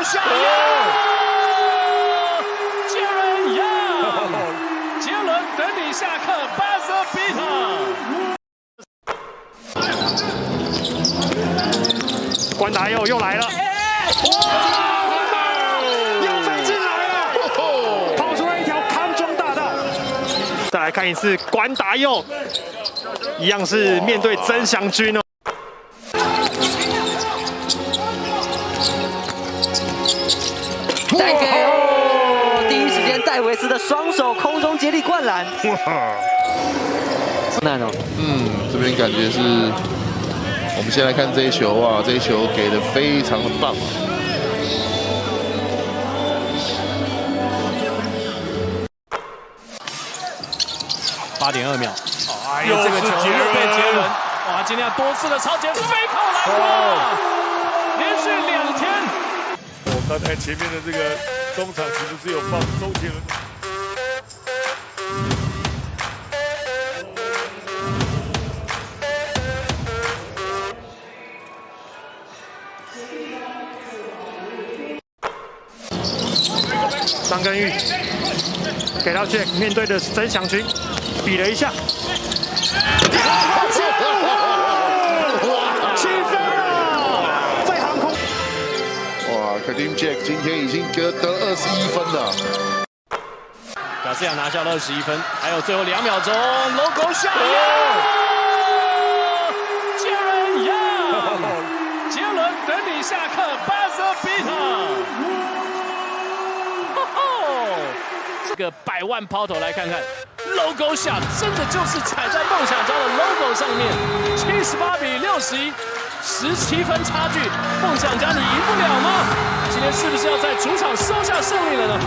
下杰伦杨，杰伦等你下课 ，buzzer beater。关达又来了，又飞进来了，跑出了一条康庄大道。再来看一次关达佑，一样是面对曾祥军哦。 带给第一时间戴维斯的双手空中接力灌篮，难哦。这边感觉是，我们先来看这一球啊，这一球给的非常的棒。8.2秒，哎，这个球又被杰伦，哇，今天多次的超前飞扣篮筐，连续2天。 刚才前面的这个中场其实只有放周杰伦。张根玉给到 Jack， 面对的是曾祥军，比了一下，起飞了，在航空。 哇 ，Kareem Jack 今天已经得21分了。卡斯亚拿下了21分，还有最后2秒钟 ，logo 下杰伦杨，杰伦等你下课 ，buzzer beater。这个100万抛投来看看 ，logo 下真的就是踩在梦想家的 logo 上面，78比61。 17分差距，梦想家你赢不了吗？今天是不是要在主场收下胜利了呢？